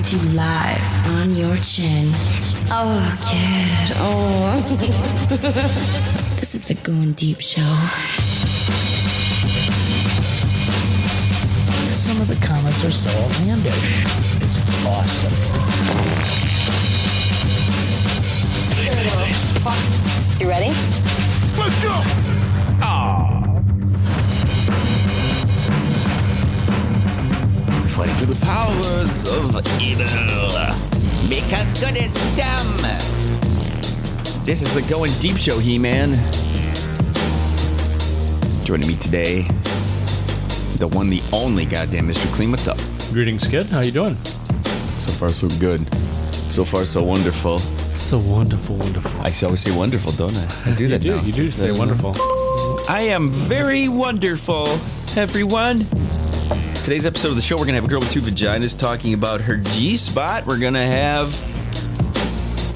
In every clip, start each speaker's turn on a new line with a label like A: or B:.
A: to you live on your chin. Oh, kid. Oh. This is the Going Deep Show.
B: Some of the comments are so outlandish. It's awesome.
A: You ready?
C: Let's go!
D: Aww. Fighting for the powers of evil. Because good is dumb. This is the Going Deep Show, He-Man. Joining me today, the one, the only goddamn Mr. Kleen. What's up?
B: Greetings, kid. How you doing?
D: So far, so good. So far, so wonderful.
B: So wonderful, wonderful.
D: I always say wonderful, don't I? I do that now.
B: You do say wonderful.
D: I am very wonderful, everyone. Today's episode of the show, we're going to have a girl with two vaginas talking about her G-spot. We're going to have...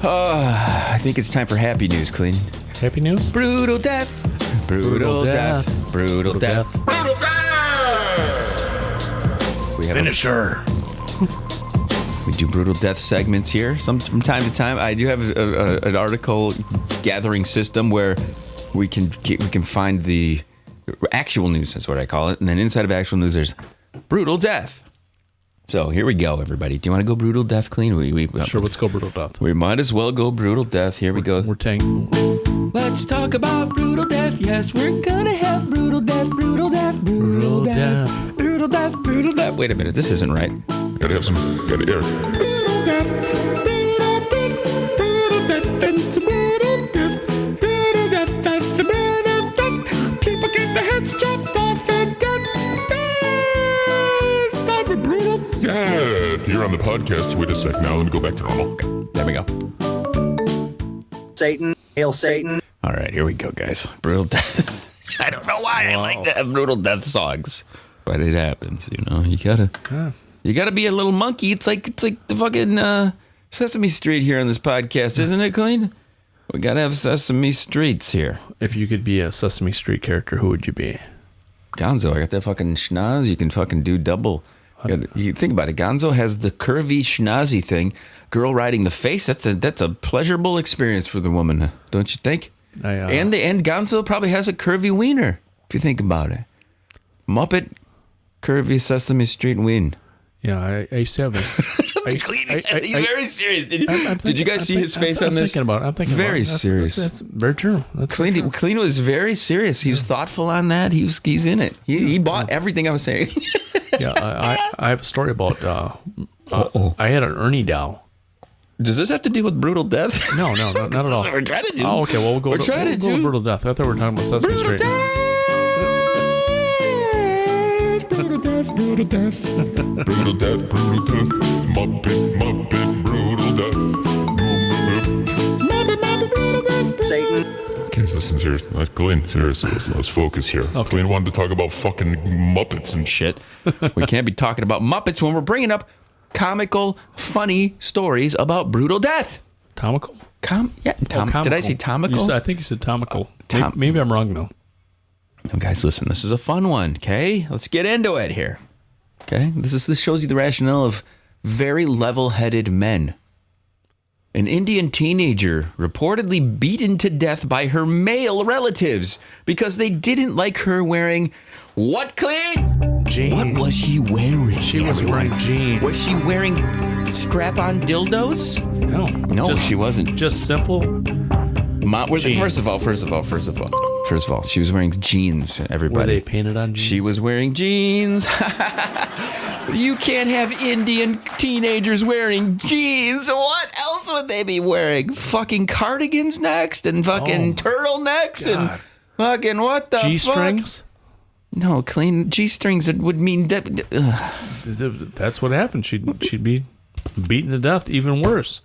D: I think it's time for happy news, Kleen.
B: Happy news?
D: Brutal death. Brutal death. Brutal death.
C: Brutal death!
B: Finish her.
D: We do brutal death segments here. From time to time, I do have an article gathering system where we can find the actual news. That's what I call it. And then inside of actual news, there's brutal death. So here we go, everybody. Do you want to go brutal death, Kleen?
B: Sure, let's go brutal death.
D: We might as well go brutal death. Here we go.
B: We're taking.
D: Let's talk about brutal death. Yes, we're gonna have brutal death, brutal death, brutal death, brutal death, brutal death. Wait a minute, this isn't right.
C: Gotta have some good air. Brutal death, brutal death, brutal death, and some brutal death, brutal death, and some brutal death. People get their heads chopped off and dead. It's time for brutal death. Here on the podcast. Wait a sec now, let me go back to normal.
D: There we go.
E: Satan, hail Satan.
D: All right, here we go, guys. Brutal death. I don't know why I like to have brutal death songs, but it happens. You know, you gotta be a little monkey. It's like the fucking Sesame Street here on this podcast, isn't it, Kleen? We gotta have Sesame Streets here.
B: If you could be a Sesame Street character, who would you be?
D: Gonzo, I got that fucking schnoz. You can fucking do double. You think about it. Gonzo has the curvy schnozzy thing. Girl riding the face. That's a pleasurable experience for the woman, don't you think? And Gonzo probably has a curvy wiener, if you think about it. Muppet, curvy Sesame Street ween.
B: Yeah, I used to have this.
D: He's very serious. Did you guys see his face on this?
B: I'm thinking about
D: very
B: it.
D: serious.
B: That's very true.
D: Kleen was very serious. He was thoughtful on that. He's in it. He bought everything I was saying.
B: Yeah, I have a story about. I had an Ernie doll.
D: Does this have to do with brutal death?
B: No, not at all.
D: That's what we're trying to do.
B: Oh, okay. Well, we'll go with brutal death. I thought we were talking about Sesame
D: Brutal
B: Street.
D: death.
C: Brutal death, brutal death, brutal death, brutal death, Muppet, brutal death, Muppet, brutal death,
E: Satan.
C: Okay, listen, seriously, Glenn, seriously, let's focus here.
B: Okay.
C: Glenn wanted to talk about fucking Muppets and shit.
D: We can't be talking about Muppets when we're bringing up comical, funny stories about brutal death.
B: Tomical?
D: Comical. Did I say tomical?
B: I think you said tomical.
D: Tom-
B: Maybe I'm wrong, though.
D: Oh, guys, listen, this is a fun one, okay? Let's get into it here. Okay? This shows you the rationale of very level-headed men. An Indian teenager reportedly beaten to death by her male relatives because they didn't like her wearing what, Kleen?
B: Jeans.
D: What was she wearing?
B: She was wearing jeans.
D: Was she wearing strap-on dildos? No, she wasn't.
B: Just simple.
D: First of all, she was wearing jeans, everybody.
B: Were they painted on jeans?
D: She was wearing jeans. You can't have Indian teenagers wearing jeans. What else would they be wearing? Fucking cardigans next and fucking turtlenecks and fucking what the fuck?
B: G-strings?
D: No, Kleen G-strings would mean that.
B: That's what happened. She'd be beaten to death, even worse.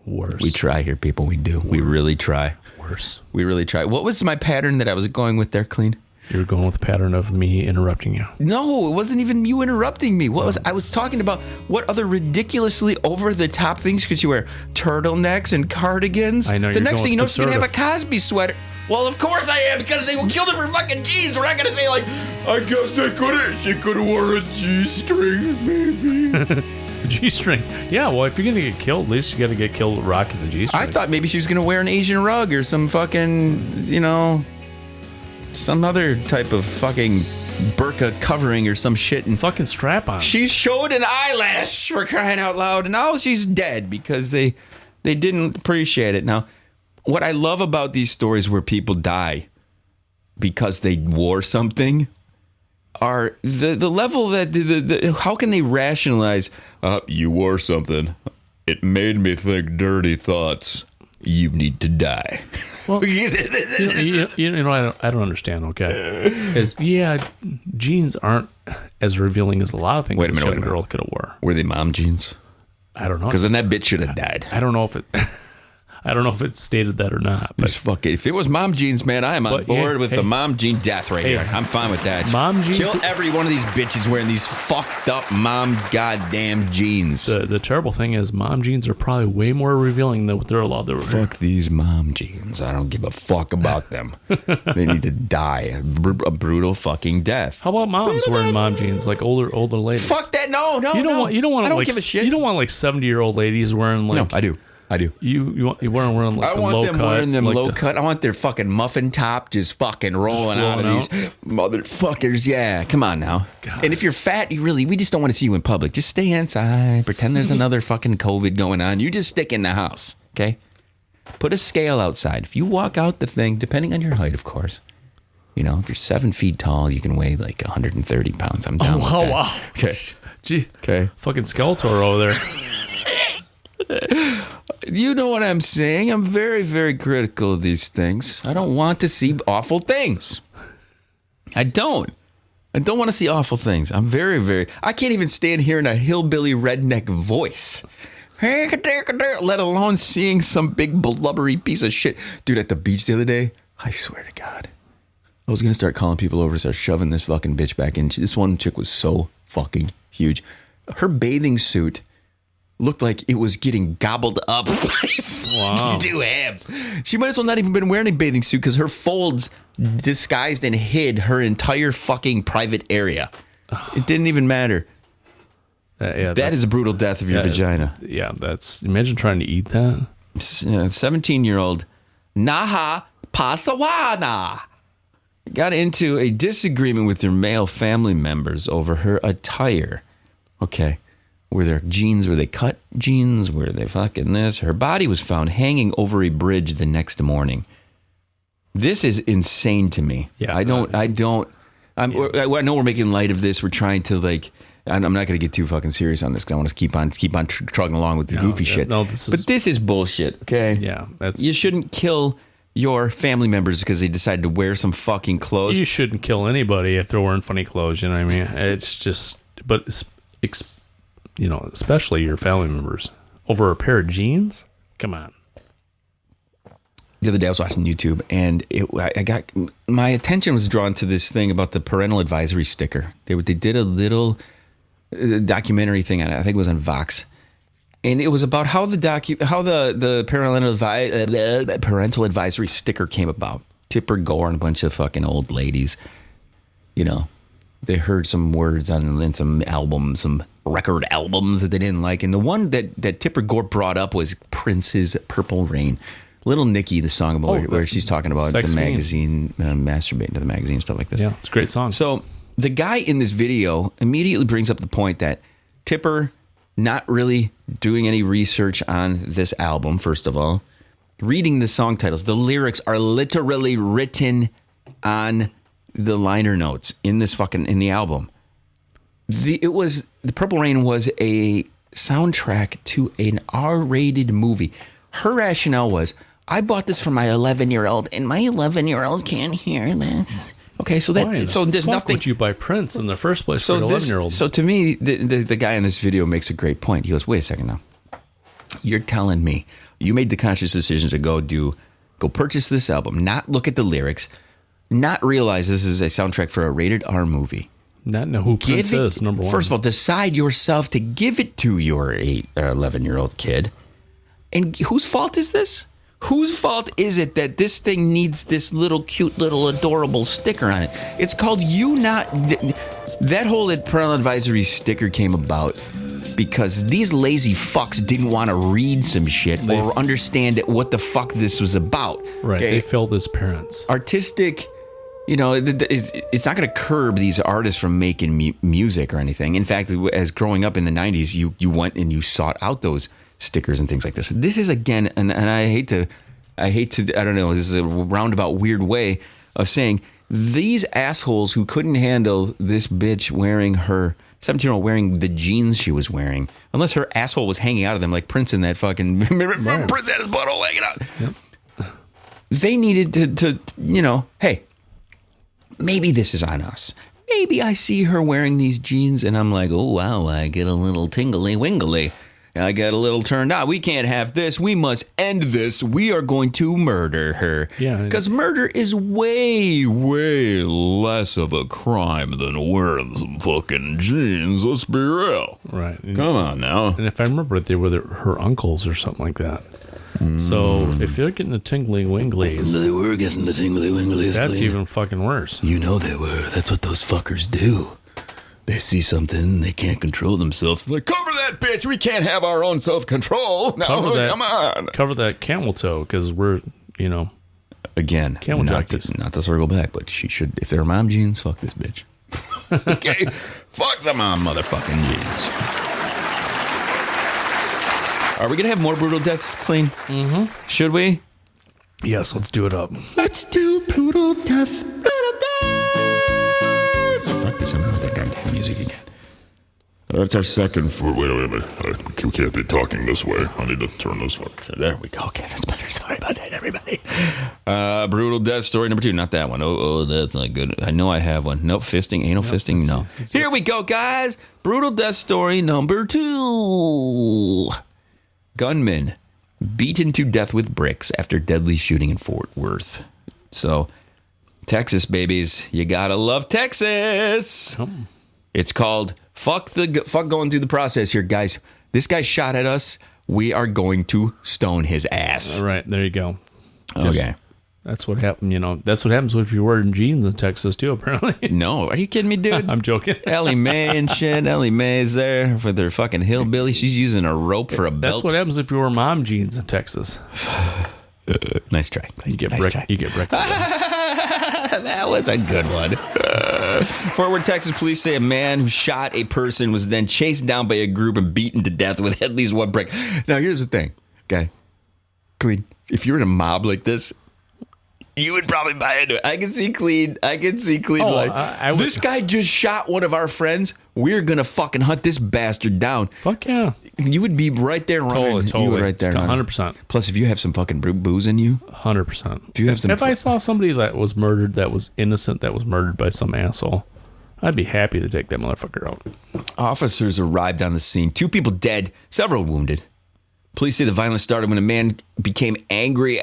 B: Worse.
D: We try here, people. We do. We really try.
B: Worse.
D: We really try. What was my pattern that I was going with there, Kleen?
B: You were going with the pattern of me interrupting you.
D: No, it wasn't even you interrupting me. I was talking about what other ridiculously over-the-top things could you wear? Turtlenecks and cardigans.
B: I know.
D: The next thing you know, she's going to have a Cosby sweater. Well, of course I am, because they killed her for fucking jeans. We're not gonna say like, I guess she could have wore a G-string, maybe.
B: G-string. Yeah, well, if you're gonna get killed, at least you gotta get killed rocking the G-string.
D: I thought maybe she was gonna wear an Asian rug or some fucking, some other type of fucking burqa covering or some shit. And
B: fucking strap on.
D: She showed an eyelash, for crying out loud, and now she's dead because they didn't appreciate it. Now, what I love about these stories where people die because they wore something are the level that the how can they rationalize? You wore something. It made me think dirty thoughts. You need to die.
B: Well, I don't understand. Okay, jeans aren't as revealing as a lot of things.
D: Wait a minute.
B: Girl could have wore.
D: Were they mom jeans?
B: I don't know.
D: Because then that bitch should have died.
B: I don't know if it. I don't know if it stated that or not. But
D: if it was mom jeans, man, I am on board with the mom jean death right here. I'm fine with that.
B: Mom jeans.
D: Kill every one of these bitches wearing these fucked up mom goddamn jeans.
B: The terrible thing is, mom jeans are probably way more revealing than what they're allowed to wear.
D: Fuck these mom jeans. I don't give a fuck about them. They need to die a brutal fucking death.
B: How about moms wearing mom jeans, like older ladies?
D: Fuck that. No.
B: You don't want.
D: I don't give a shit.
B: You don't want like 70-year-old ladies wearing like.
D: No, I do.
B: You wearing like
D: I want them wearing them
B: like
D: low cut. I want their fucking muffin top just fucking rolling out of these motherfuckers. Yeah, come on now. God. And if you're fat, we just don't want to see you in public. Just stay inside. Pretend there's another fucking COVID going on. You just stick in the house, okay? Put a scale outside. If you walk out the thing, depending on your height, of course. If you're 7 feet tall, you can weigh like 130 pounds. I'm down with that.
B: Oh, wow.
D: Okay.
B: Gee.
D: Okay.
B: Fucking Skeletor over there.
D: You know what I'm saying? I'm very, very critical of these things. I don't want to see awful things. I don't want to see awful things. I'm very, very... I can't even stand hearing a hillbilly redneck voice. Let alone seeing some big blubbery piece of shit. Dude, at the beach the other day, I swear to God, I was going to start calling people over to start shoving this fucking bitch back in. This one chick was so fucking huge. Her bathing suit looked like it was getting gobbled up by two abs. She might as well not even been wearing a bathing suit because her folds disguised and hid her entire fucking private area. It didn't even matter. That is a brutal death of your vagina.
B: Yeah, imagine trying to eat that.
D: 17-year-old Naha Pasawana got into a disagreement with her male family members over her attire. Okay. Were there jeans? Were they cut jeans? Were they fucking this? Her body was found hanging over a bridge the next morning. This is insane to me. Yeah, I know we're making light of this. We're trying to I'm not going to get too fucking serious on this because I want to keep on trugging along with the goofy shit. But this is bullshit. Okay.
B: Yeah,
D: you shouldn't kill your family members because they decided to wear some fucking clothes.
B: You shouldn't kill anybody if they're wearing funny clothes. You know what I mean? It's just, especially your family members over a pair of jeans. Come on.
D: The other day I was watching YouTube and my attention was drawn to this thing about the parental advisory sticker. They did a little documentary thing on it. I think it was on Vox, and it was about how the parental advisory sticker came about. Tipper Gore and a bunch of fucking old ladies, they heard some words on some albums, some record albums that they didn't like. And the one that Tipper Gore brought up was Prince's Purple Rain. Little Nicky, the song about where she's talking about the magazine, masturbating to the magazine, stuff like this.
B: Yeah, it's a great song.
D: So the guy in this video immediately brings up the point that Tipper not really doing any research on this album, first of all. Reading the song titles, the lyrics are literally written on the liner notes in the album. The Purple Rain was a soundtrack to an R-rated movie. Her rationale was, I bought this for my 11-year-old, and my 11-year-old can't hear this. Okay, so there's nothing.
B: Would you buy Prince in the first place for an 11-year-old?
D: So to me, the guy in this video makes a great point. He goes, "Wait a second now. You're telling me you made the conscious decision to go purchase this album, not look at the lyrics, not realize this is a soundtrack for a rated R movie,
B: not know who Prince is. Number one.
D: First of all, decide yourself to give it to your 11-year-old kid." And whose fault is this? Whose fault is it that this thing needs this little cute little adorable sticker on it? It's called You Not... That whole parental advisory sticker came about because these lazy fucks didn't want to read some shit or understand what the fuck this was about.
B: Right,
D: okay?
B: they failed as parents.
D: Artistic... You know, it's not going to curb these artists from making music or anything. In fact, as growing up in the 90s, you went and you sought out those stickers and things like this. This is, again, and I hate to, I don't know, this is a roundabout weird way of saying these assholes who couldn't handle this bitch wearing her, 17-year-old wearing the jeans she was wearing, unless her asshole was hanging out of them like Prince in that fucking, Prince had his butthole hanging out. Yep. They needed to, you know, hey, maybe this is on us. Maybe I see her wearing these jeans and I'm like, oh, wow, I get a little tingly-wingly. I get a little turned on. We can't have this. We must end this. We are going to murder her. Yeah. Because murder is way, way less of a crime than wearing some fucking jeans. Let's be real.
B: Right.
D: Come on now.
B: And if I remember it, they were her uncles or something like that. So if you're getting the tingly winglies,
C: they were getting the tingly winglies.
B: That's even fucking worse.
C: You know they were. That's what those fuckers do. They see something, they can't control themselves.
D: They're like, cover that bitch. We can't have our own self-control. No, come on.
B: Cover that camel toe because we're, you know,
D: again,
B: camel
D: not to circle back, but she should. If they're mom jeans, fuck this bitch. Okay, fuck the mom motherfucking jeans. Are we going to have more brutal deaths, Kleen?
B: Mm-hmm.
D: Should we?
B: Yes, let's do it up.
C: Let's do brutal death. Brutal death.
D: Oh, fuck this. I'm going with that goddamn music again.
E: That's our second for... Wait a minute. We can't be talking this way. I need to turn this one.
D: There we go. Okay, that's better. Sorry about that, everybody. Brutal death story number 2. Not that one. Oh, that's not good. I know I have one. Nope, fisting. Anal fisting. No. Here we go, guys. Brutal death story number 2. Gunman beaten to death with bricks after deadly shooting in Fort Worth. So, Texas, babies. You gotta love Texas. It's called fuck going through the process here, guys. This guy shot at us. We are going to stone his ass.
B: All right, there you go.
D: Okay.
B: That's what happened, you know. That's what happens if you're wearing jeans in Texas, too, apparently.
D: No, are you kidding me, dude?
B: I'm joking.
D: Ellie Mae and shit. Ellie Mae's there for their fucking hillbilly. She's using a rope for a belt.
B: That's what happens if you wear mom jeans in Texas.
D: Nice try.
B: You get wrecked.
D: That was a good one. Fort Worth, Texas police say a man who shot a person was then chased down by a group and beaten to death with at least one brick. Now, here's the thing, okay? Kleen, if you're in a mob like this, you would probably buy into it. I can see Kleen. This guy just shot one of our friends. We're going to fucking hunt this bastard down.
B: Fuck yeah.
D: You would be right there running.
B: Totally.
D: You would right there
B: 100%.
D: Plus, if you have some fucking booze in you.
B: 100%. If I saw somebody that was murdered, that was innocent, that was murdered by some asshole, I'd be happy to take that motherfucker out.
D: Officers arrived on the scene. 2 people dead, several wounded. Police say the violence started when a man became angry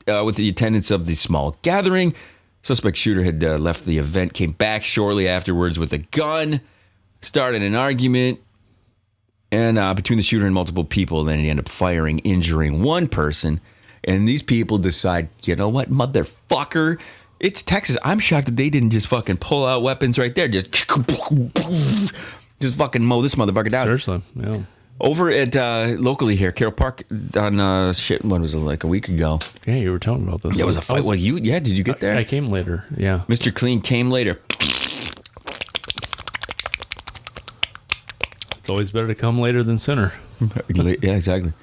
D: with the attendance of the small gathering. Suspect shooter had left the event, came back shortly afterwards with a gun, started an argument, and between the shooter and multiple people, then he ended up firing, injuring one person. And these people decide, you know what, motherfucker, it's Texas. I'm shocked that they didn't just fucking pull out weapons right there. Just fucking mow this motherfucker down.
B: Seriously, yeah.
D: Over at locally here, Carroll Park on when was it, like a week ago?
B: Yeah, you were talking about this.
D: There was a fight. Did you get there?
B: I came later. Yeah,
D: Mr. Kleen came later.
B: It's always better to come later than sooner.
D: Yeah, exactly.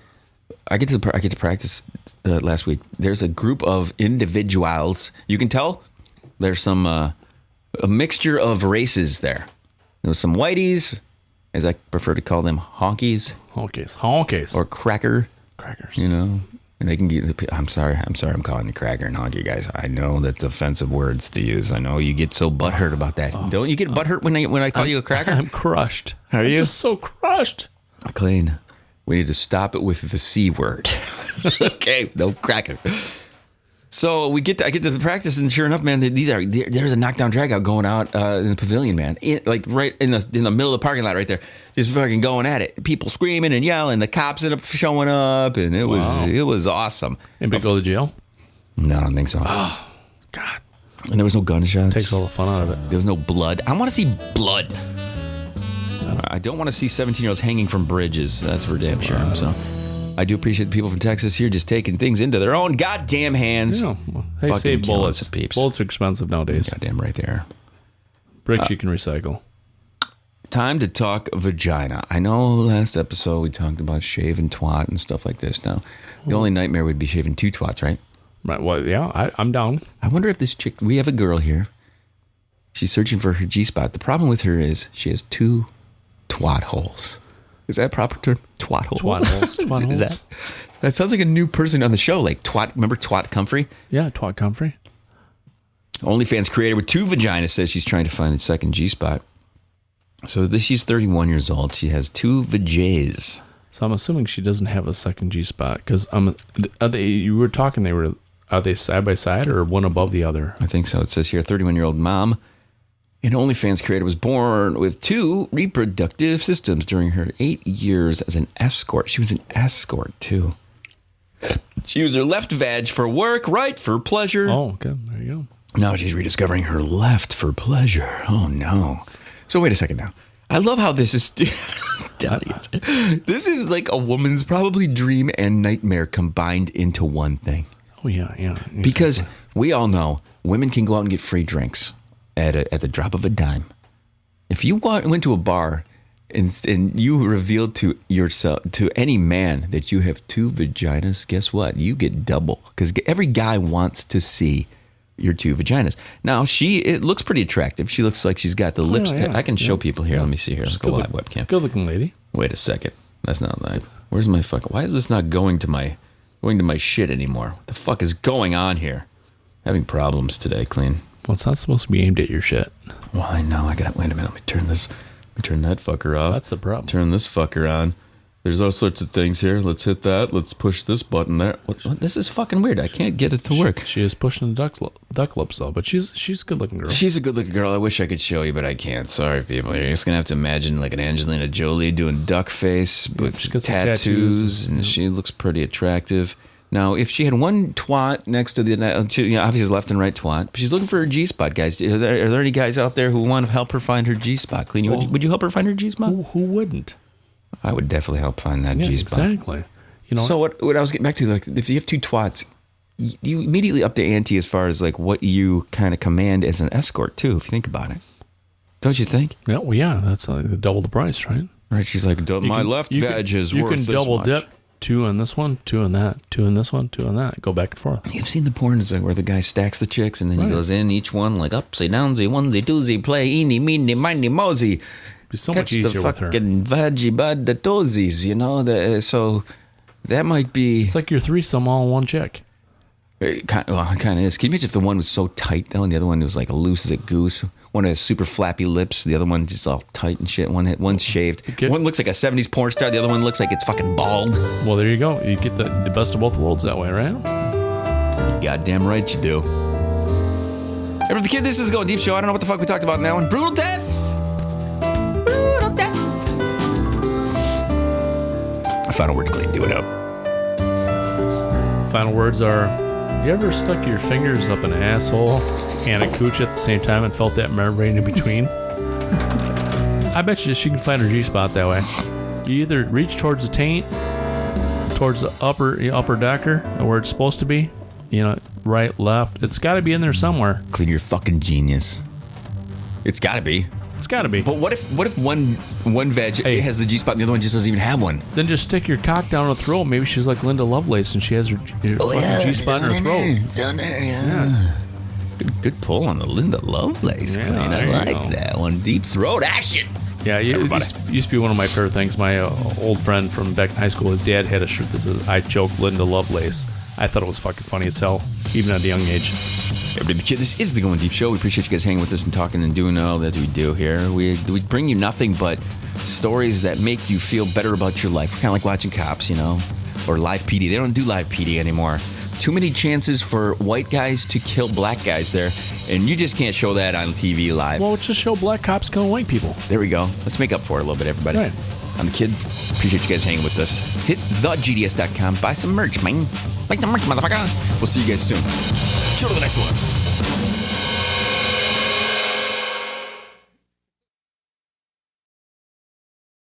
D: I get to practice last week. There's a group of individuals. You can tell there's some a mixture of races there. There was some whiteys, as I prefer to call them, honkies.
B: Honkies.
D: Or crackers.
B: You
D: know, and they can get, I'm sorry, I'm calling you cracker and honky, guys. I know that's offensive words to use. I know you get so butthurt about that. Don't you get butthurt when I call you a cracker?
B: I'm crushed.
D: Are you?
B: I'm just so crushed.
D: Kleen, we need to stop it with the C word. Okay, no cracker. So I get to the practice, and sure enough, man, there's a knockdown dragout going out in the pavilion, man. Right in the middle of the parking lot, right there, just fucking going at it. People screaming and yelling. The cops end up showing up, and it was awesome.
B: Anybody go to jail?
D: No, I don't think so.
B: Oh, God.
D: And there was no gunshots.
B: Takes all the fun out of it.
D: There was no blood. I want to see blood. I don't want to see 17-year-olds hanging from bridges. That's for damn sure. So. I do appreciate the people from Texas here just taking things into their own goddamn hands.
B: Yeah. They save bullets. Bullets are expensive nowadays.
D: Goddamn right there.
B: Bricks you can recycle.
D: Time to talk vagina. I know last episode we talked about shaving twat and stuff like this. Now, the only nightmare would be shaving 2 twats, right?
B: Right. Well, yeah, I'm down.
D: I wonder if this chick, we have a girl here. She's searching for her G-spot. The problem with her is she has 2 twat holes. Is that a proper term? Twat hole.
B: Twat holes. Twat holes.
D: That sounds like a new person on the show, like Twat. Remember Twat Comfrey?
B: Yeah, Twat Comfrey.
D: OnlyFans creator with 2 vaginas says she's trying to find a second G-spot. So she's 31 years old. She has 2 vajays.
B: So I'm assuming she doesn't have a second G-spot because you were talking. Are they side by side or one above the other?
D: I think so. It says here, 31-year-old mom. An OnlyFans creator was born with 2 reproductive systems during her 8 years as an escort. She was an escort, too. She used her left vag for work, right for pleasure.
B: Oh, okay. There you
D: go. Now she's rediscovering her left for pleasure. Oh, no. So wait a second now. I love how this is... This is like a woman's probably dream and nightmare combined into one thing.
B: Oh, yeah, yeah. Exactly.
D: Because we all know women can go out and get free drinks at the drop of a dime. If you went to a bar and you revealed to yourself, to any man, that you have 2 vaginas, guess what? You get double. Because every guy wants to see your 2 vaginas. Now, it looks pretty attractive. She looks like she's got the lips. Yeah. I can show people here. Let me see here. Let's go live webcam.
B: Good looking lady.
D: Wait a second. That's not live. Where's my fucking... Why is this not going to my shit anymore? What the fuck is going on here? Having problems today, Kleen.
B: Well, it's not supposed to be aimed at your shit.
D: Well, I know. Wait a minute. Let me turn that fucker off.
B: That's the problem.
D: Turn this fucker on. There's all sorts of things here. Let's hit that. Let's push this button there. What? This is fucking weird. I can't get it to work.
B: She is pushing the duck lips, though, but she's a good-looking girl.
D: She's a good-looking girl. I wish I could show you, but I can't. Sorry, people. You're just going to have to imagine like an Angelina Jolie doing duck face with tattoos, and she looks pretty attractive. Now, if she had 1 twat next to the, obviously left and right twat, but she's looking for her G-spot, guys. Are there any guys out there who want to help her find her G-spot? Kleen, would you help her find her G-spot?
B: Who wouldn't?
D: I would definitely help find that G-spot.
B: Exactly.
D: So what I was getting back to, like, if you have 2 twats, you immediately up the ante as far as like what you kind of command as an escort too, if you think about it. Don't you think?
B: Yeah, well, yeah, that's double the price, right?
D: Right. She's like, my left vag is worth this much. You can double dip.
B: 2 on this one, 2 on that, 2 on this one, 2 on that. Go back and forth.
D: You've seen the porns like where the guy stacks the chicks and then he goes in each one like upsy downsy, onesie doozy, play eeny meeny miny mosey.
B: It's so much easier with her.
D: Catch the fucking veggie bud, the tozies, so that might be.
B: It's like your threesome all in one chick.
D: It kind of is. Can you imagine if the one was so tight though, and the other one was like loose as a goose? One has super flappy lips, the other one just all tight and shit. One's shaved. One looks like a 70s porn star, the other one looks like it's fucking bald.
B: Well, there you go. You get the best of both worlds that way, right?
D: You're goddamn right you do. Hey, the kid, this is Going Deep Show. I don't know what the fuck we talked about in that one. Brutal death. Brutal death. Final word, Kleen. Do it up.
B: Final words are... You ever stuck your fingers up an asshole and a cooch at the same time and felt that membrane in between? I bet you she can find her G-spot that way. You either reach towards the taint, towards the upper decker, where it's supposed to be, right, left. It's got to be in there somewhere.
D: Kleen, you're fucking genius. It's got to be.
B: It's got to be.
D: But what if one veg has the G-spot and the other one just doesn't even have one?
B: Then just stick your cock down her throat. Maybe she's like Linda Lovelace and she has her fucking G-spot in her throat.
D: It's on there, yeah. Good pull on the Linda Lovelace, Kleen. I like that one. Deep throat action.
B: Yeah, it used to be one of my favorite things. My old friend from back in high school, his dad had a shirt that says, I choke Linda Lovelace. I thought it was fucking funny as hell, even at a young age.
D: Everybody, kid, this is the Going Deep Show. We appreciate you guys hanging with us and talking and doing all that we do here. We bring you nothing but stories that make you feel better about your life. We're kind of like watching Cops, or live PD. They don't do live PD anymore. too many chances for white guys to kill black guys there, and you just can't show that on TV live.
B: Well, just show black cops killing white people.
D: There we go. Let's make up for it a little bit, everybody.
B: Right.
D: I'm the Kid. Appreciate you guys hanging with us. Hit thegds.com. Buy some merch, man. Buy some merch, motherfucker. We'll see you guys soon. Till the next one.